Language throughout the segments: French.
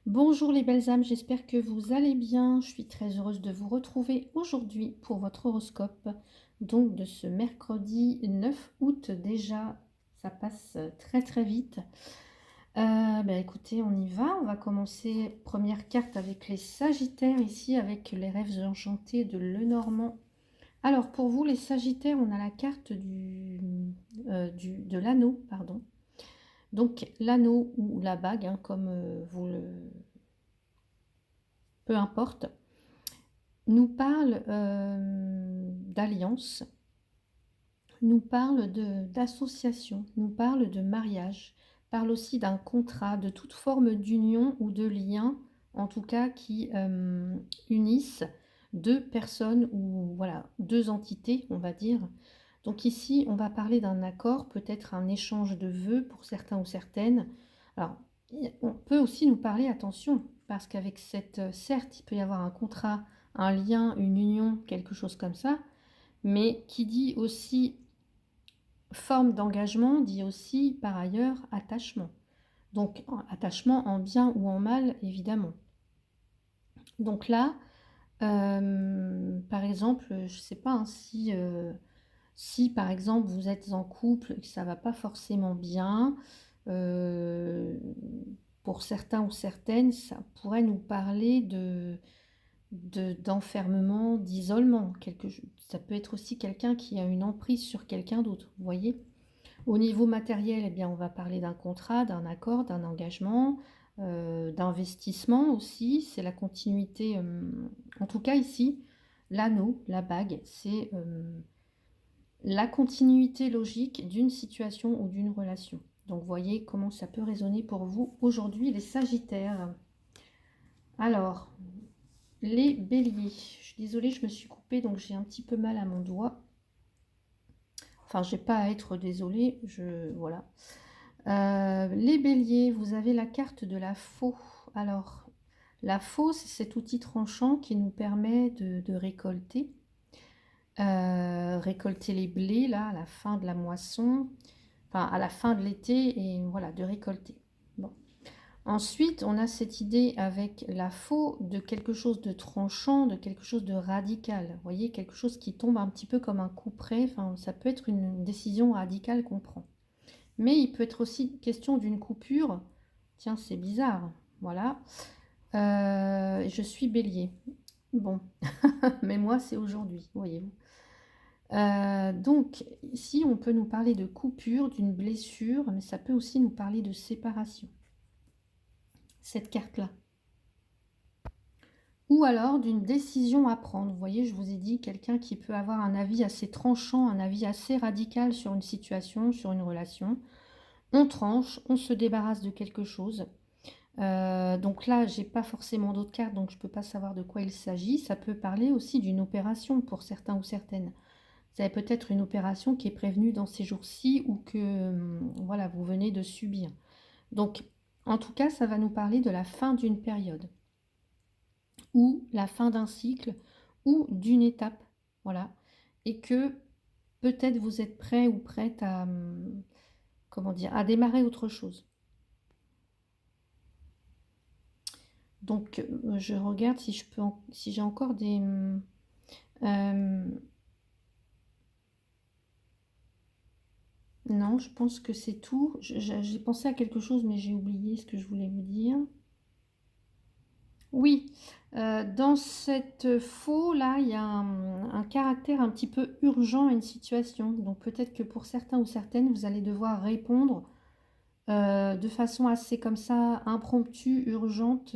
Bonjour les belles âmes, j'espère que vous allez bien. Je suis très heureuse de vous retrouver aujourd'hui pour votre horoscope. Donc de ce mercredi 9 août déjà, ça passe très très vite. Écoutez, on y va. On va commencer première carte avec les Sagittaires ici, avec les rêves enchantés de Lenormand. Alors pour vous les Sagittaires, on a la carte de l'anneau, pardon. Donc l'anneau ou la bague, hein, comme vous le... Peu importe, nous parle d'alliance, nous parle d'association, nous parle de mariage, parle aussi d'un contrat, de toute forme d'union ou de lien, en tout cas qui unissent deux personnes ou voilà, deux entités, on va dire. Donc ici, on va parler d'un accord, peut-être un échange de vœux pour certains ou certaines. Alors, on peut aussi nous parler, attention, parce qu'avec certes, il peut y avoir un contrat, un lien, une union, quelque chose comme ça, mais qui dit aussi forme d'engagement, dit aussi par ailleurs attachement. Donc, attachement en bien ou en mal, évidemment. Donc là, par exemple, je ne sais pas hein, si par exemple vous êtes en couple et que ça va pas forcément bien, euh, pour certains ou certaines, ça pourrait nous parler d'enfermement, d'isolement. Ça peut être aussi quelqu'un qui a une emprise sur quelqu'un d'autre, vous voyez. Au niveau matériel, eh bien, on va parler d'un contrat, d'un accord, d'un engagement, d'investissement aussi. C'est la continuité. En tout cas ici, l'anneau, la bague, c'est la continuité logique d'une situation ou d'une relation. Donc voyez comment ça peut résonner pour vous aujourd'hui les Sagittaires. Alors, les Béliers. Je suis désolée, je me suis coupée, donc j'ai un petit peu mal à mon doigt. Enfin, j'ai pas à être désolée, voilà. Les Béliers, vous avez la carte de la faux. Alors, la faux, c'est cet outil tranchant qui nous permet de récolter. Récolter les blés, là, à la fin de la moisson. Enfin, à la fin de l'été, et voilà, de récolter. Bon. Ensuite, on a cette idée avec la faux de quelque chose de tranchant, de quelque chose de radical. Vous voyez, quelque chose qui tombe un petit peu comme un coup près. Enfin, ça peut être une décision radicale qu'on prend. Mais il peut être aussi question d'une coupure. Tiens, c'est bizarre. Voilà. Je suis bélier. Bon, mais moi, c'est aujourd'hui, voyez-vous. Donc, ici, on peut nous parler de coupure, d'une blessure, mais ça peut aussi nous parler de séparation. Cette carte-là. Ou alors d'une décision à prendre. Vous voyez, je vous ai dit, quelqu'un qui peut avoir un avis assez tranchant, un avis assez radical sur une situation, sur une relation. On tranche, on se débarrasse de quelque chose. Donc là, j'ai pas forcément d'autres cartes, donc je peux pas savoir de quoi il s'agit. Ça peut parler aussi d'une opération pour certains ou certaines. Vous avez peut-être une opération qui est prévenue dans ces jours-ci ou que voilà, vous venez de subir. Donc, en tout cas, ça va nous parler de la fin d'une période ou la fin d'un cycle ou d'une étape, voilà, et que peut-être vous êtes prêt ou prête à comment dire, à démarrer autre chose. Donc, je regarde si je peux, si j'ai encore des non, je pense que c'est tout. J'ai pensé à quelque chose, mais j'ai oublié ce que je voulais vous dire. Oui, dans cette faux là, il y a un caractère un petit peu urgent à une situation. Donc peut-être que pour certains ou certaines, vous allez devoir répondre de façon assez comme ça, impromptue, urgente,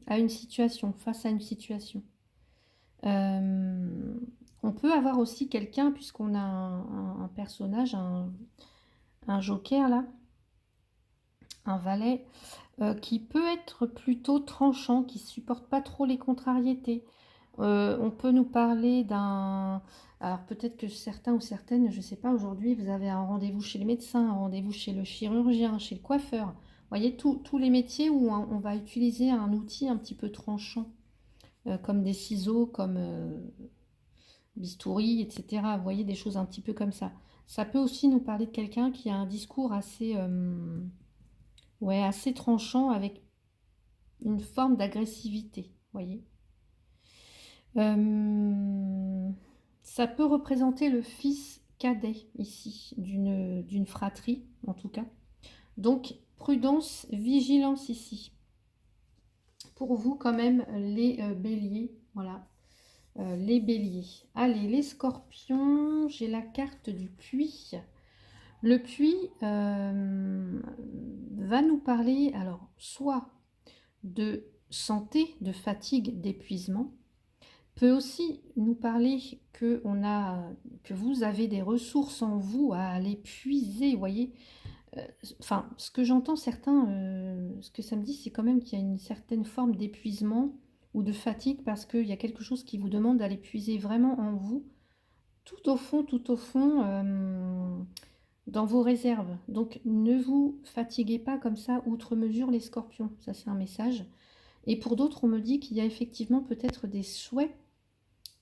à une situation, face à une situation. Euh, on peut avoir aussi quelqu'un, puisqu'on a un personnage, un joker là, un valet, qui peut être plutôt tranchant, qui supporte pas trop les contrariétés. On peut nous parler d'un... Alors peut-être que certains ou certaines, je ne sais pas, aujourd'hui, vous avez un rendez-vous chez le médecin, un rendez-vous chez le chirurgien, chez le coiffeur. Vous voyez, tous les métiers où on va utiliser un outil un petit peu tranchant, comme des ciseaux, comme bistouri, etc. Vous voyez, des choses un petit peu comme ça. Ça peut aussi nous parler de quelqu'un qui a un discours assez, ouais, assez tranchant avec une forme d'agressivité, voyez. Euh, Ça peut représenter le fils cadet ici, d'une fratrie en tout cas. Donc prudence, vigilance ici. Pour vous quand même les béliers, voilà, les béliers. Allez, les scorpions, j'ai la carte du puits. Le puits va nous parler, alors, soit de santé, de fatigue, d'épuisement, peut aussi nous parler que, que vous avez des ressources en vous à aller puiser, vous voyez. Enfin, ce que j'entends certains, ce que ça me dit, c'est quand même qu'il y a une certaine forme d'épuisement ou de fatigue parce qu'il y a quelque chose qui vous demande d'aller puiser vraiment en vous, tout au fond, dans vos réserves. Donc, ne vous fatiguez pas comme ça, outre mesure, les scorpions. Ça, c'est un message. Et pour d'autres, on me dit qu'il y a effectivement peut-être des souhaits.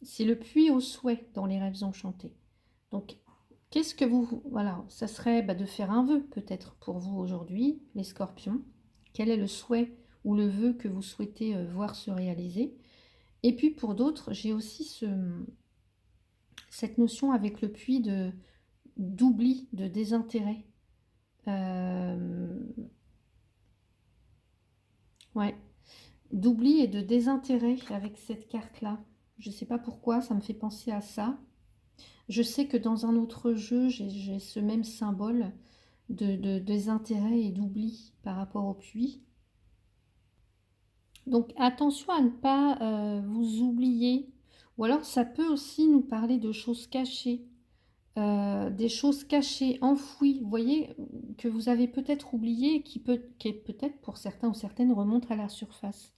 C'est le puits aux souhaits dans les rêves enchantés. Donc, qu'est-ce que vous... Voilà, ça serait de faire un vœu peut-être pour vous aujourd'hui, les scorpions. Quel est le souhait ou le vœu que vous souhaitez voir se réaliser? Et puis pour d'autres, j'ai aussi cette notion avec le puits d'oubli, de désintérêt. Euh, ouais, d'oubli et de désintérêt avec cette carte-là. Je ne sais pas pourquoi, ça me fait penser à ça. Je sais que dans un autre jeu, j'ai ce même symbole de désintérêt et d'oubli par rapport au puits. Donc attention à ne pas vous oublier. Ou alors ça peut aussi nous parler de choses cachées. Des choses cachées, enfouies, vous voyez, que vous avez peut-être oubliées, qui peut-être pour certains ou certaines remontent à la surface.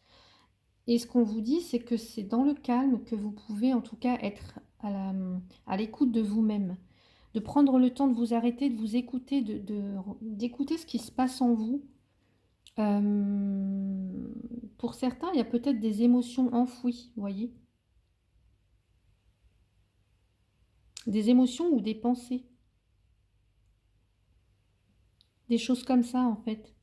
Et ce qu'on vous dit, c'est que c'est dans le calme que vous pouvez en tout cas être à l'écoute de vous-même, de prendre le temps de vous arrêter, de vous écouter, d'écouter ce qui se passe en vous. Pour certains, il y a peut-être des émotions enfouies, vous voyez, des émotions ou des pensées, des choses comme ça en fait.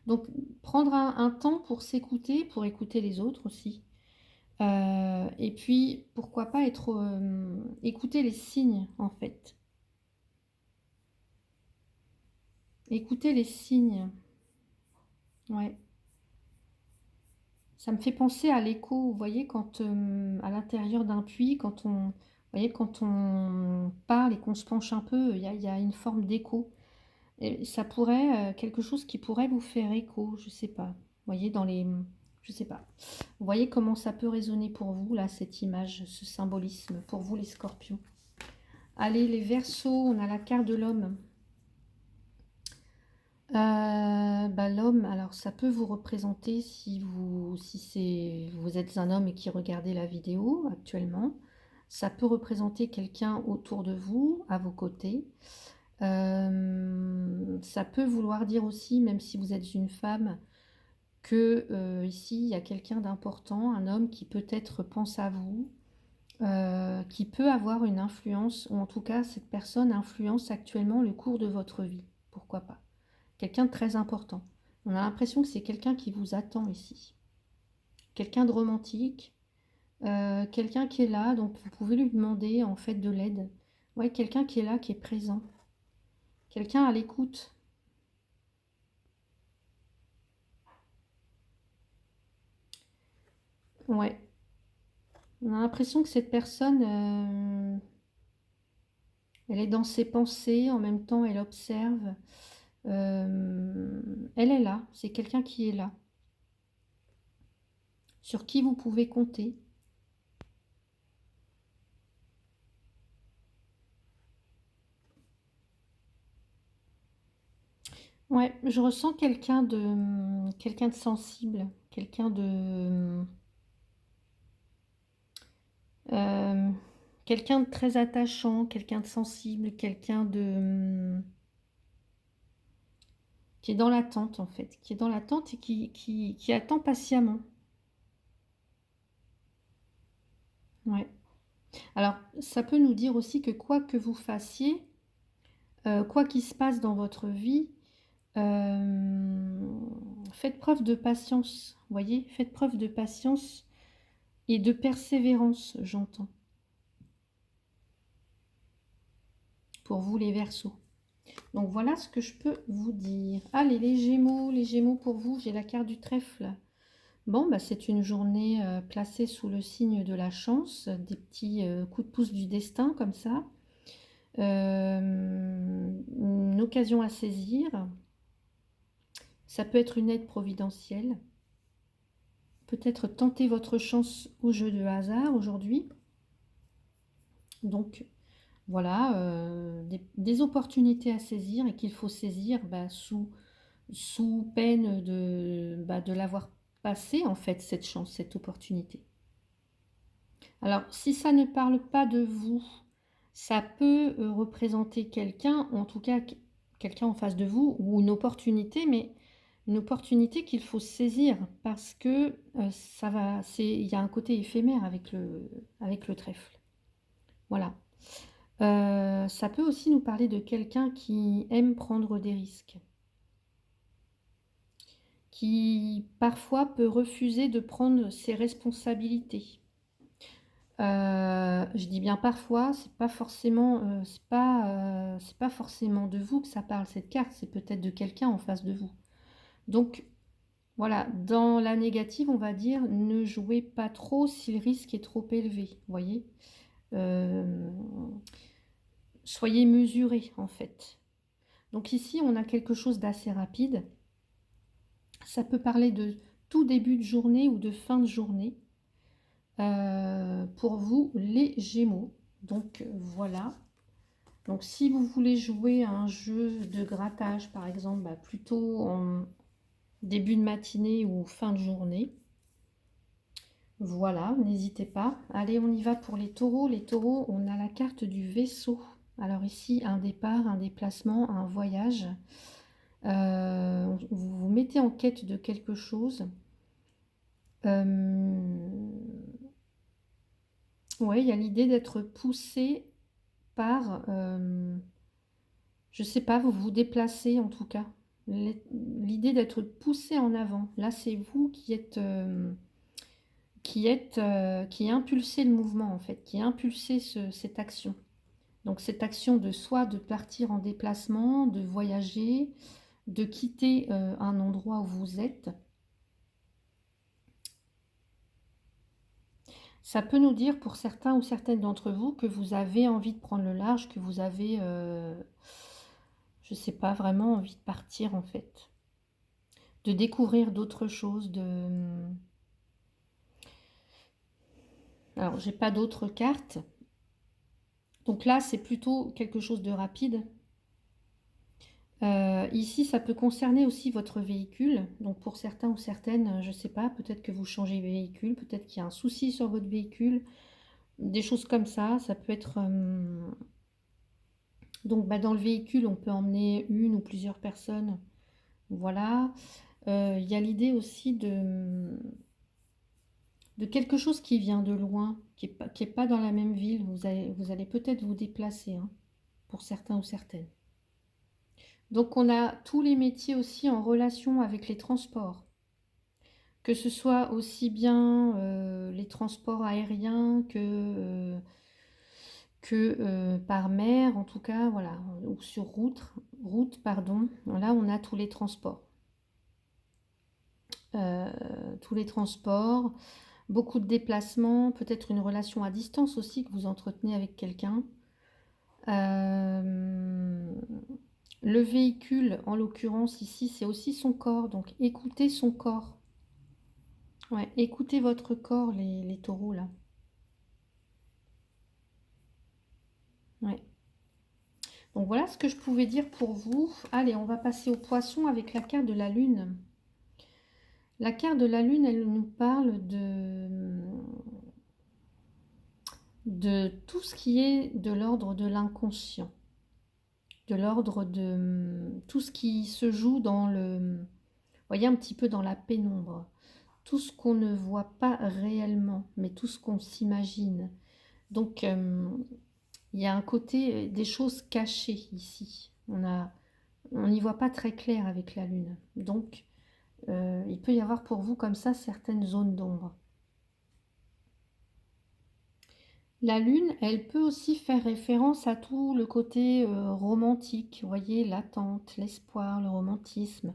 Donc prendre un temps pour s'écouter, pour écouter les autres aussi. Et puis pourquoi pas écouter les signes en fait. Écouter les signes. Ouais. Ça me fait penser à l'écho, vous voyez, quand à l'intérieur d'un puits, vous voyez, quand on parle et qu'on se penche un peu, il y a une forme d'écho. Et ça pourrait, quelque chose qui pourrait vous faire écho, je sais pas. Vous voyez, je sais pas. Vous voyez comment ça peut résonner pour vous, là, cette image, ce symbolisme, pour vous, les scorpions. Allez, les Verseaux, on a la carte de l'homme. L'homme, alors ça peut vous représenter si vous êtes un homme et qui regardez la vidéo actuellement. Ça peut représenter quelqu'un autour de vous, à vos côtés. Ça peut vouloir dire aussi, même si vous êtes une femme, que ici il y a quelqu'un d'important, un homme qui peut-être pense à vous, qui peut avoir une influence, ou en tout cas cette personne influence actuellement le cours de votre vie. Pourquoi pas? Quelqu'un de très important. On a l'impression que c'est quelqu'un qui vous attend ici. Quelqu'un de romantique, quelqu'un qui est là, donc vous pouvez lui demander en fait de l'aide. Ouais, quelqu'un qui est là, qui est présent. Quelqu'un à l'écoute. Ouais. On a l'impression que cette personne, elle est dans ses pensées, en même temps elle observe. Elle est là, c'est quelqu'un qui est là, sur qui vous pouvez compter. Ouais, je ressens quelqu'un de sensible, euh, quelqu'un de très attachant, quelqu'un de sensible, qui est dans l'attente en fait, qui est dans l'attente et qui attend patiemment. Ouais. Alors, ça peut nous dire aussi que quoi que vous fassiez, quoi qu'il se passe dans votre vie, Faites preuve de patience, vous voyez? Faites preuve de patience et de persévérance, j'entends, pour vous les Verseaux. Donc voilà ce que je peux vous dire. Allez, les Gémeaux pour vous, j'ai la carte du trèfle. Bon, bah, c'est une journée placée sous le signe de la chance, des petits coups de pouce du destin comme ça. Une occasion à saisir. Ça peut être une aide providentielle. Peut-être tenter votre chance au jeu de hasard aujourd'hui. Donc voilà, des opportunités à saisir et qu'il faut saisir bah, sous peine de l'avoir passé en fait, cette chance, cette opportunité. Alors, si ça ne parle pas de vous, ça peut représenter quelqu'un, en tout cas quelqu'un en face de vous, ou une opportunité, mais une opportunité qu'il faut saisir parce que il y a un côté éphémère avec le trèfle. Voilà. Ça peut aussi nous parler de quelqu'un qui aime prendre des risques, qui parfois peut refuser de prendre ses responsabilités. Je dis bien parfois, c'est pas forcément de vous que ça parle cette carte, c'est peut-être de quelqu'un en face de vous. Donc voilà, dans la négative, on va dire, ne jouez pas trop si le risque est trop élevé, vous voyez. Soyez mesurés en fait. Donc ici, on a quelque chose d'assez rapide. Ça peut parler de tout début de journée ou de fin de journée. Pour vous, les Gémeaux. Donc voilà. Donc si vous voulez jouer à un jeu de grattage, par exemple, bah, plutôt en début de matinée ou fin de journée, voilà, n'hésitez pas. Allez, on y va pour les taureaux. Les taureaux, on a la carte du vaisseau. Alors ici, un départ, un déplacement, un voyage. Vous vous mettez en quête de quelque chose. Ouais, il y a l'idée d'être poussé par, je sais pas, vous vous déplacez en tout cas. L'idée d'être poussé en avant. Là, c'est vous qui impulsez le mouvement en fait, qui impulsez cette action. Donc cette action de soit de partir en déplacement, de voyager, de quitter un endroit où vous êtes. Ça peut nous dire pour certains ou certaines d'entre vous que vous avez envie de prendre le large, que vous avez, je sais pas, vraiment envie de partir en fait. De découvrir d'autres choses, Alors, j'ai pas d'autres cartes. Donc là, c'est plutôt quelque chose de rapide. Ici, ça peut concerner aussi votre véhicule. Donc pour certains ou certaines, je sais pas, peut-être que vous changez de véhicule, peut-être qu'il y a un souci sur votre véhicule. Des choses comme ça, ça peut être... Donc bah, dans le véhicule, on peut emmener une ou plusieurs personnes. Voilà. Il y a l'idée aussi de quelque chose qui vient de loin, qui est pas dans la même ville. Vous allez peut-être vous déplacer, hein, pour certains ou certaines. Donc on a tous les métiers aussi en relation avec les transports. Que ce soit aussi bien les transports aériens que par mer, en tout cas, voilà, ou sur route, là on a tous les transports. Tous les transports, beaucoup de déplacements, peut-être une relation à distance aussi que vous entretenez avec quelqu'un. Le véhicule, en l'occurrence ici, c'est aussi son corps, donc écoutez son corps. Ouais, écoutez votre corps, les taureaux là. Ouais. Donc voilà ce que je pouvais dire pour vous. Allez, on va passer au poisson avec la carte de la lune. La carte de la lune, elle nous parle de tout ce qui est de l'ordre de l'inconscient, de l'ordre de tout ce qui se joue dans voyez, un petit peu dans la pénombre. Tout ce qu'on ne voit pas réellement, mais tout ce qu'on s'imagine. Donc, il y a un côté des choses cachées ici. On a on n'y voit pas très clair avec la lune. Donc, il peut y avoir pour vous comme ça certaines zones d'ombre. La lune, elle peut aussi faire référence à tout le côté romantique, vous voyez, l'attente, l'espoir, le romantisme.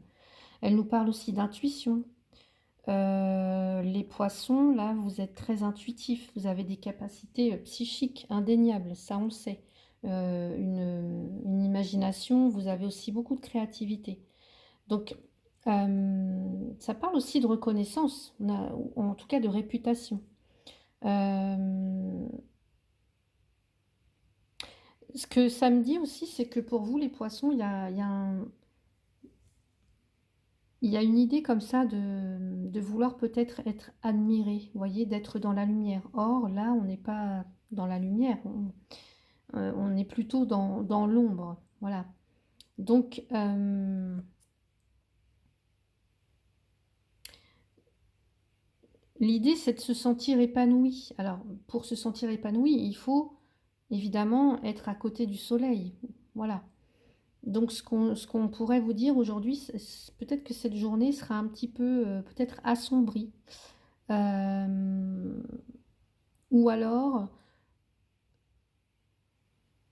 Elle nous parle aussi d'intuition. Les poissons, là, vous êtes très intuitifs, vous avez des capacités psychiques indéniables, ça on le sait. Une imagination, vous avez aussi beaucoup de créativité. Donc, ça parle aussi de reconnaissance, ou en tout cas de réputation. Euh, Ce que ça me dit aussi, c'est que pour vous, les poissons, il y a une idée comme ça de vouloir peut-être être admiré, vous voyez, d'être dans la lumière. Or, là, on n'est pas dans la lumière, on est plutôt dans l'ombre. Voilà. Donc, l'idée, c'est de se sentir épanoui. Alors, pour se sentir épanoui, il faut évidemment être à côté du soleil. Voilà. Donc, ce qu'on pourrait vous dire aujourd'hui, peut-être que cette journée sera un petit peu, peut-être assombrie. Euh, ou alors,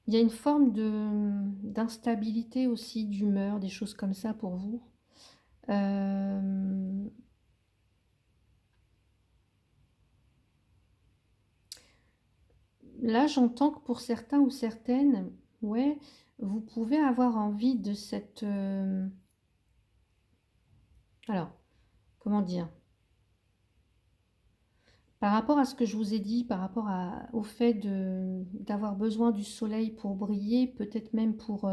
il y a une forme d'instabilité aussi, d'humeur, des choses comme ça pour vous. Euh, Là, j'entends que pour certains ou certaines, ouais, vous pouvez avoir envie de cette... alors, comment dire? Par rapport à ce que je vous ai dit, par rapport au fait d'avoir besoin du soleil pour briller, peut-être même pour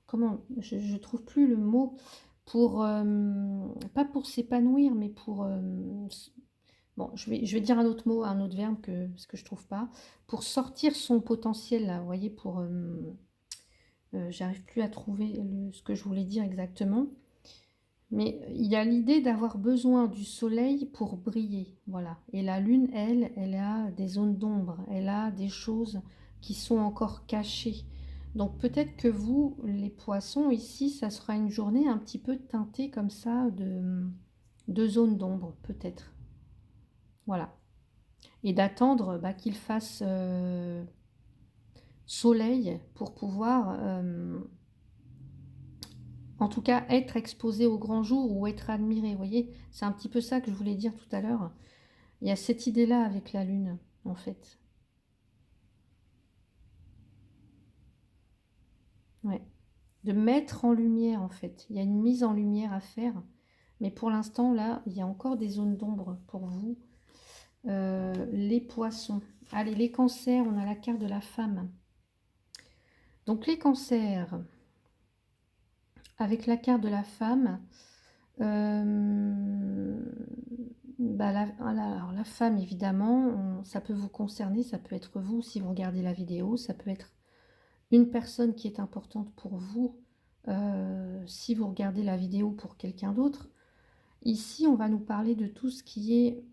comment, je trouve plus le mot, pour, pas pour s'épanouir, mais pour, bon, je vais dire un autre mot, un autre verbe, parce que je trouve pas, pour sortir son potentiel, là, vous voyez, pour, j'arrive plus à trouver ce que je voulais dire exactement. Mais il y a l'idée d'avoir besoin du soleil pour briller, voilà. Et la lune, elle a des zones d'ombre, elle a des choses qui sont encore cachées. Donc peut-être que vous, les poissons, ici, ça sera une journée un petit peu teintée comme ça de zones d'ombre, peut-être. Voilà. Et d'attendre bah, qu'il fasse soleil pour pouvoir en tout cas, être exposé au grand jour ou être admiré, vous voyez, c'est un petit peu ça que je voulais dire tout à l'heure. Il y a cette idée-là avec la lune, en fait. Ouais. De mettre en lumière, en fait. Il y a une mise en lumière à faire. Mais pour l'instant, là, il y a encore des zones d'ombre pour vous. Les poissons. Allez, les cancers, on a la carte de la femme. Donc les cancers, avec la carte de la femme, bah, alors la femme, évidemment, ça peut vous concerner, ça peut être vous si vous regardez la vidéo, ça peut être une personne qui est importante pour vous si vous regardez la vidéo pour quelqu'un d'autre. Ici, on va nous parler de tout ce qui est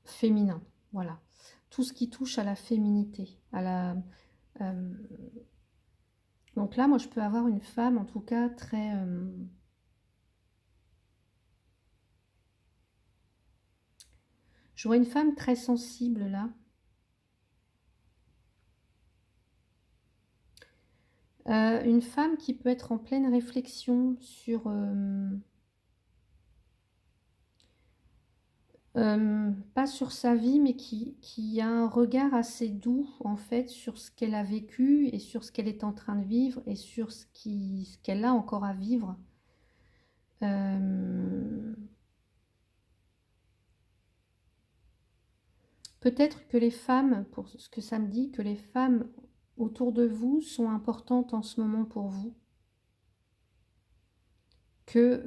féminin, voilà. Tout ce qui touche à la féminité, à la... euh, donc là, moi, je peux avoir une femme, en tout cas, très... je vois une femme très sensible, là. Une femme qui peut être en pleine réflexion sur... pas sur sa vie, mais qui a un regard assez doux, en fait, sur ce qu'elle a vécu et sur ce qu'elle est en train de vivre et sur ce qu'elle a encore à vivre. Euh, Peut-être que les femmes, pour ce que ça me dit, que les femmes autour de vous sont importantes en ce moment pour vous, que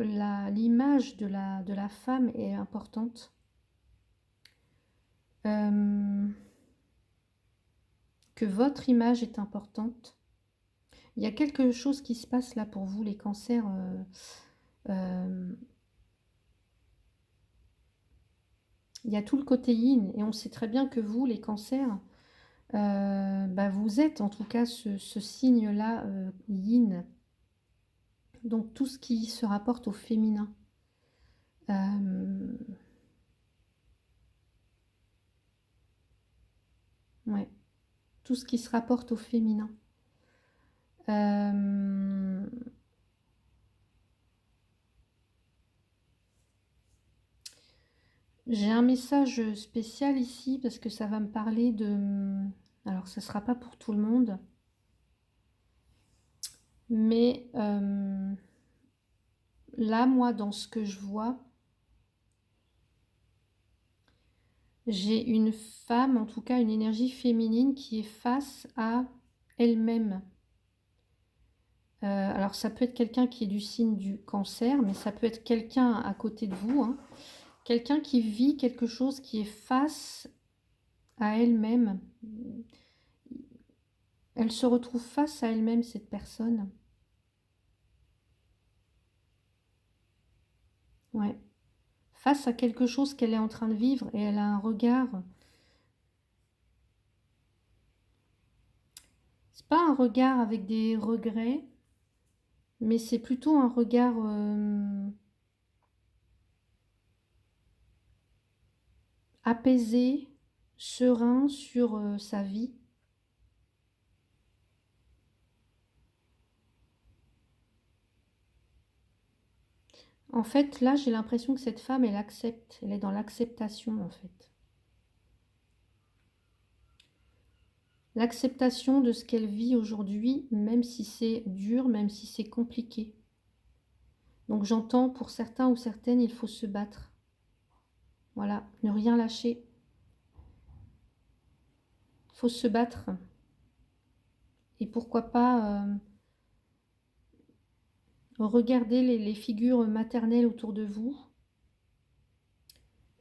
l'image de la femme est importante. Euh, que votre image est importante. Il y a quelque chose qui se passe là pour vous, les cancers. Euh, Il y a tout le côté yin. Et on sait très bien que vous, les cancers, bah, vous êtes en tout cas ce signe-là yin. Donc tout ce qui se rapporte au féminin. Ouais. Tout ce qui se rapporte au féminin. J'ai un message spécial ici parce que ça va me parler de... Alors, ça ne sera pas pour tout le monde. Mais là, moi, dans ce que je vois, j'ai une femme, en tout cas une énergie féminine qui est face à elle-même. Alors, ça peut être quelqu'un qui est du signe du cancer, mais ça peut être quelqu'un à côté de vous, hein. Quelqu'un qui vit quelque chose qui est face à elle-même. Elle se retrouve face à elle-même, cette personne. Ouais. Face à quelque chose qu'elle est en train de vivre et elle a un regard. C'est pas un regard avec des regrets, mais c'est plutôt un regard apaisé, serein sur sa vie. En fait, là, j'ai l'impression que cette femme, elle accepte. Elle est dans l'acceptation, en fait. L'acceptation de ce qu'elle vit aujourd'hui, même si c'est dur, même si c'est compliqué. Donc j'entends, pour certains ou certaines, il faut se battre. Voilà, ne rien lâcher. Il faut se battre. Et pourquoi pas regarder les figures maternelles autour de vous.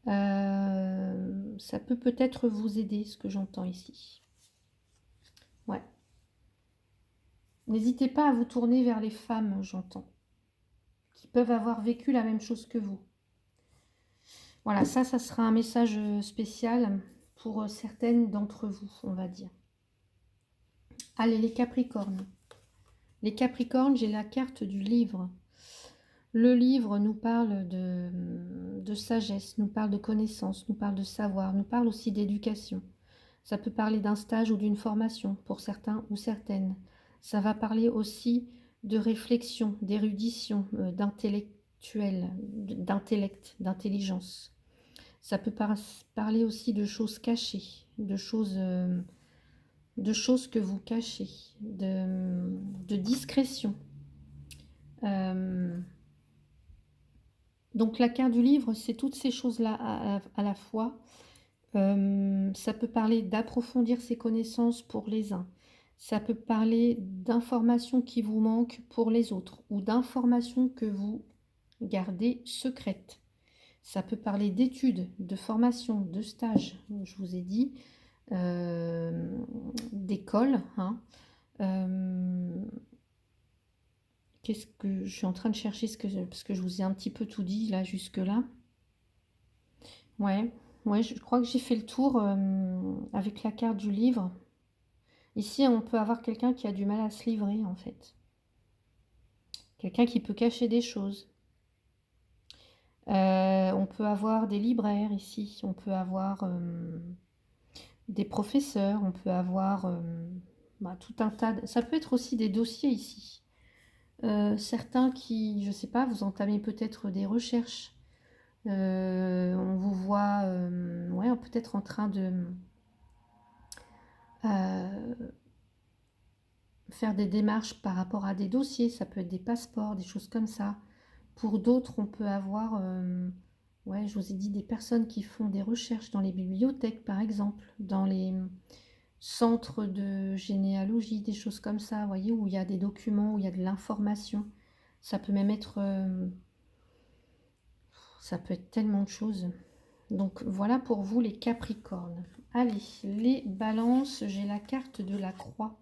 Ça peut peut-être vous aider, ce que j'entends ici. Ouais. N'hésitez pas à vous tourner vers les femmes, j'entends, qui peuvent avoir vécu la même chose que vous. Voilà, ça sera un message spécial pour certaines d'entre vous, on va dire. Allez, les Capricornes. Les Capricornes, j'ai la carte du livre. Le livre nous parle de sagesse, nous parle de connaissance, nous parle de savoir, nous parle aussi d'éducation. Ça peut parler d'un stage ou d'une formation pour certains ou certaines. Ça va parler aussi de réflexion, d'érudition, d'intellectuel, d'intelligence. Ça peut parler aussi de choses cachées, de choses que vous cachez, de discrétion. Donc la carte du livre, c'est toutes ces choses-là à la fois. Ça peut parler d'approfondir ses connaissances pour les uns. Ça peut parler d'informations qui vous manquent pour les autres ou d'informations que vous gardez secrètes. Ça peut parler d'études, de formation, de stages, je vous ai dit, d'école. Hein. Qu'est-ce que je suis en train de chercher parce que je vous ai un petit peu tout dit là jusque-là. Ouais, je crois que j'ai fait le tour avec la carte du livre. Ici, on peut avoir quelqu'un qui a du mal à se livrer, en fait. Quelqu'un qui peut cacher des choses. On peut avoir des libraires ici. On peut avoir des professeurs. On peut avoir tout un tas de... Ça peut être aussi des dossiers ici. Certains qui, je ne sais pas, vous entamez peut-être des recherches. On vous voit ouais, peut-être en train de faire des démarches par rapport à des dossiers, ça peut être des passeports, des choses comme ça. Pour d'autres, on peut avoir, ouais, je vous ai dit, des personnes qui font des recherches dans les bibliothèques, par exemple, dans les centres de généalogie, des choses comme ça, vous voyez, où il y a des documents, où il y a de l'information. Ça peut même être... ça peut être tellement de choses. Donc voilà pour vous les Capricornes. Allez, les Balances, j'ai la carte de la Croix.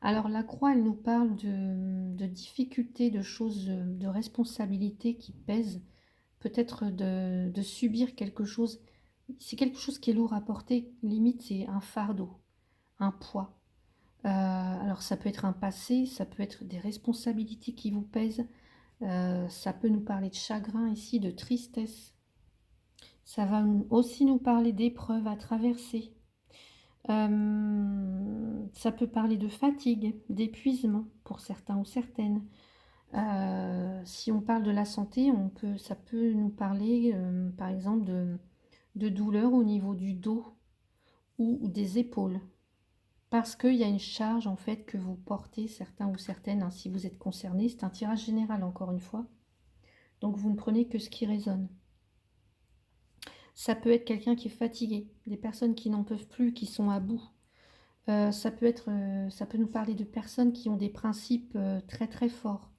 Alors la Croix, elle nous parle de difficultés, de choses, de responsabilités qui pèsent peut-être de subir quelque chose. C'est quelque chose qui est lourd à porter, limite c'est un fardeau, un poids. Alors ça peut être un passé, ça peut être des responsabilités qui vous pèsent, ça peut nous parler de chagrin ici, de tristesse. Ça va aussi nous parler d'épreuves à traverser. Ça peut parler de fatigue, d'épuisement pour certains ou certaines. Si on parle de la santé, ça peut nous parler, par exemple, de douleurs au niveau du dos ou des épaules. Parce qu'il y a une charge, en fait, que vous portez, certains ou certaines, hein, si vous êtes concerné. C'est un tirage général, encore une fois. Donc, vous ne prenez que ce qui résonne. Ça peut être quelqu'un qui est fatigué, des personnes qui n'en peuvent plus, qui sont à bout. Ça peut nous parler de personnes qui ont des principes très très forts.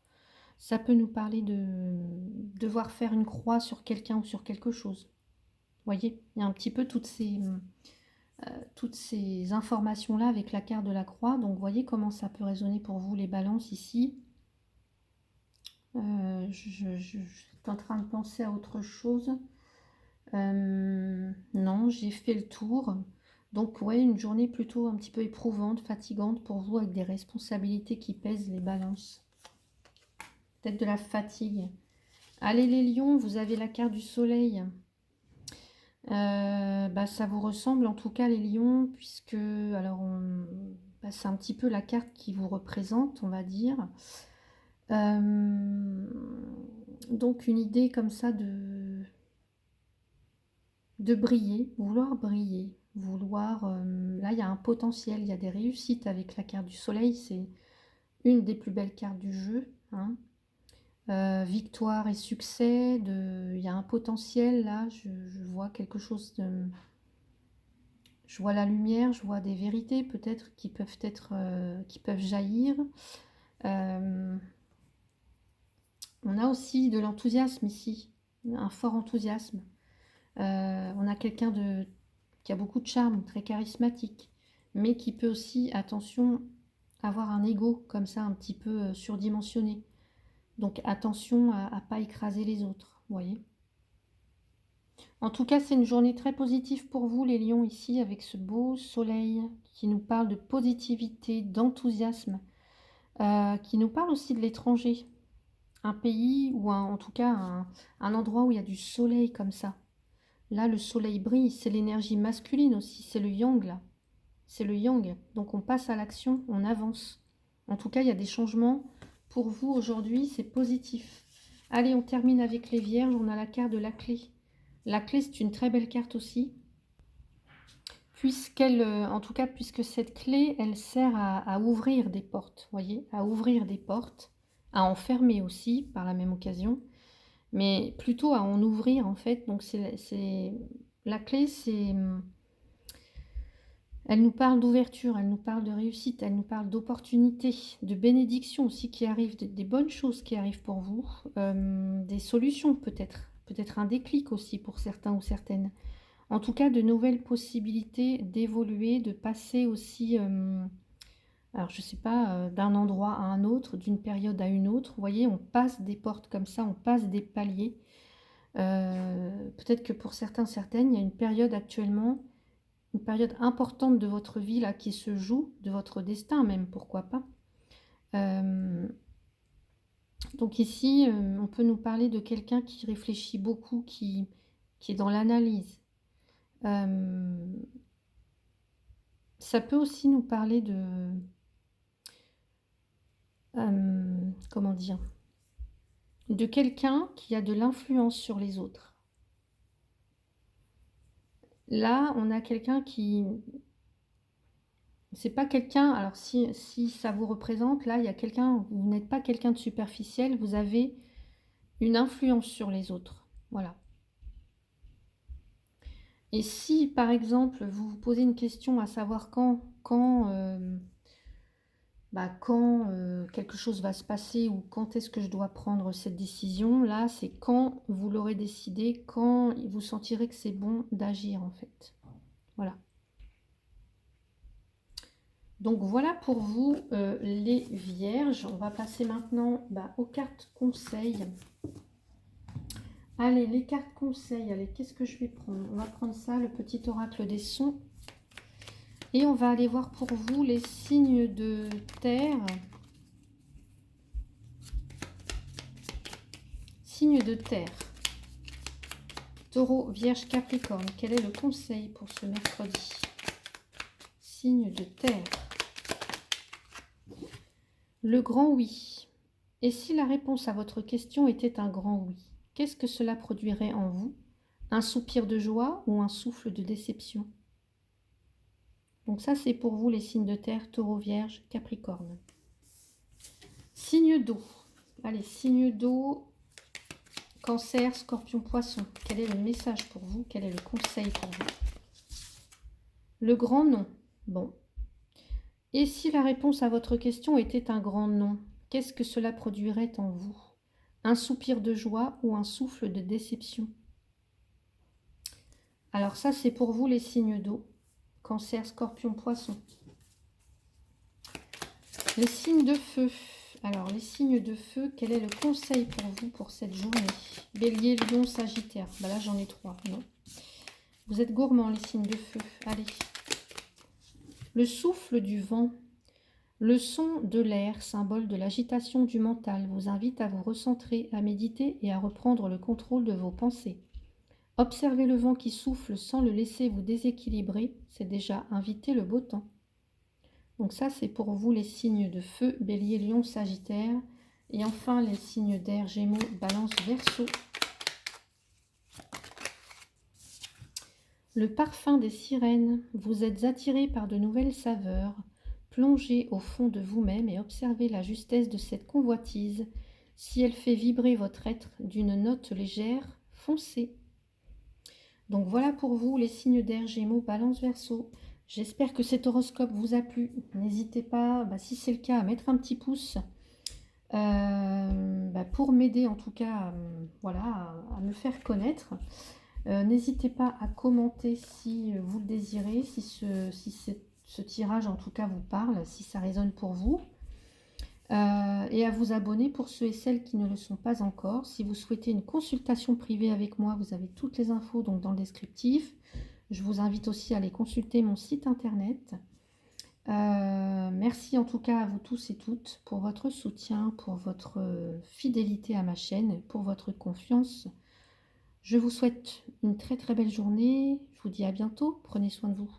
Ça peut nous parler de devoir faire une croix sur quelqu'un ou sur quelque chose. Vous voyez, il y a un petit peu toutes ces informations-là avec la carte de la croix. Donc, voyez comment ça peut résonner pour vous, les balances, ici. Je suis en train de penser à autre chose. Non, j'ai fait le tour. Donc, ouais, une journée plutôt un petit peu éprouvante, fatigante pour vous, avec des responsabilités qui pèsent, les balances. Peut-être de la fatigue. Allez, les lions, vous avez la carte du soleil. Ça vous ressemble en tout cas, les lions, puisque alors c'est un petit peu la carte qui vous représente, on va dire. Donc une idée comme ça de briller, vouloir, là il y a un potentiel, il y a des réussites avec la carte du soleil, c'est une des plus belles cartes du jeu, hein. Victoire et succès, il y a un potentiel là, je vois quelque chose de... Je vois la lumière, je vois des vérités peut-être qui peuvent jaillir. On a aussi de l'enthousiasme ici, un fort enthousiasme. On a quelqu'un qui a beaucoup de charme, très charismatique, mais qui peut aussi, attention, avoir un ego comme ça un petit peu surdimensionné. Donc attention à ne pas écraser les autres, vous voyez. En tout cas, c'est une journée très positive pour vous, les lions, ici, avec ce beau soleil qui nous parle de positivité, d'enthousiasme, qui nous parle aussi de l'étranger. Un pays ou en tout cas un endroit où il y a du soleil comme ça. Là, le soleil brille, c'est l'énergie masculine aussi, c'est le yang là. C'est le yang. Donc on passe à l'action, on avance. En tout cas, il y a des changements. Pour vous aujourd'hui, c'est positif. Allez, on termine avec les vierges. On a la carte de la clé. La clé, c'est une très belle carte aussi. En tout cas, puisque cette clé, elle sert à ouvrir des portes, voyez, à ouvrir des portes, à en fermer aussi par la même occasion, mais plutôt à en ouvrir en fait. Donc la clé, elle nous parle d'ouverture, elle nous parle de réussite, elle nous parle d'opportunités, de bénédictions aussi qui arrivent, des bonnes choses qui arrivent pour vous, des solutions peut-être un déclic aussi pour certains ou certaines. En tout cas, de nouvelles possibilités d'évoluer, de passer aussi, alors je ne sais pas, d'un endroit à un autre, d'une période à une autre. Vous voyez, on passe des portes comme ça, on passe des paliers. Peut-être que pour certains, certaines, il y a une période actuellement, une période importante de votre vie là qui se joue, de votre destin même, pourquoi pas. Donc ici, on peut nous parler de quelqu'un qui réfléchit beaucoup, qui est dans l'analyse. Ça peut aussi nous parler comment dire, de quelqu'un qui a de l'influence sur les autres. Là, on a quelqu'un qui... C'est pas quelqu'un... Alors, si ça vous représente, là, il y a quelqu'un... Vous n'êtes pas quelqu'un de superficiel, vous avez une influence sur les autres. Voilà. Et si, par exemple, vous vous posez une question à savoir quand quelque chose va se passer ou quand est-ce que je dois prendre cette décision, là, c'est quand vous l'aurez décidé, quand vous sentirez que c'est bon d'agir, en fait. Voilà. Donc, voilà pour vous, les vierges. On va passer maintenant aux cartes conseils. Allez, les cartes conseils. Allez, qu'est-ce que je vais prendre? On va prendre ça, le petit oracle des sons. Et on va aller voir pour vous les signes de terre. Signes de terre. Taureau, Vierge, Capricorne. Quel est le conseil pour ce mercredi? Signe de terre. Le grand oui. Et si la réponse à votre question était un grand oui, qu'est-ce que cela produirait en vous? Un soupir de joie ou un souffle de déception? Donc ça, c'est pour vous les signes de terre, Taureau, Vierge, Capricorne. Signe d'eau. Allez, signe d'eau, Cancer, Scorpion, Poisson. Quel est le message pour vous? Quel est le conseil pour vous? Le grand non. Bon. Et si la réponse à votre question était un grand non, qu'est-ce que cela produirait en vous? Un soupir de joie ou un souffle de déception? Alors ça, c'est pour vous les signes d'eau. Cancer, Scorpion, Poisson. Les signes de feu. Alors, les signes de feu, quel est le conseil pour vous pour cette journée? Bélier, Lion, Sagittaire. Bah là, j'en ai 3, non? Vous êtes gourmands, les signes de feu. Allez. Le souffle du vent. Le son de l'air, symbole de l'agitation du mental, vous invite à vous recentrer, à méditer et à reprendre le contrôle de vos pensées. Observez le vent qui souffle sans le laisser vous déséquilibrer, c'est déjà inviter le beau temps. Donc ça, c'est pour vous les signes de feu, Bélier, Lion, Sagittaire. Et enfin, les signes d'air, Gémeaux, Balance, Verseau. Le parfum des sirènes, vous êtes attiré par de nouvelles saveurs. Plongez au fond de vous-même et observez la justesse de cette convoitise. Si elle fait vibrer votre être d'une note légère, foncez. Donc voilà pour vous les signes d'air, Gémeaux, Balance, Verseau. J'espère que cet horoscope vous a plu. N'hésitez pas, si c'est le cas, à mettre un petit pouce pour m'aider en tout cas voilà, à me faire connaître. N'hésitez pas à commenter si vous le désirez, si ce tirage en tout cas vous parle, si ça résonne pour vous. Et à vous abonner pour ceux et celles qui ne le sont pas encore. Si vous souhaitez une consultation privée avec moi, vous avez toutes les infos donc dans le descriptif. Je vous invite aussi à aller consulter mon site internet. Merci en tout cas à vous tous et toutes pour votre soutien, pour votre fidélité à ma chaîne, pour votre confiance. Je vous souhaite une très très belle journée. Je vous dis à bientôt. Prenez soin de vous.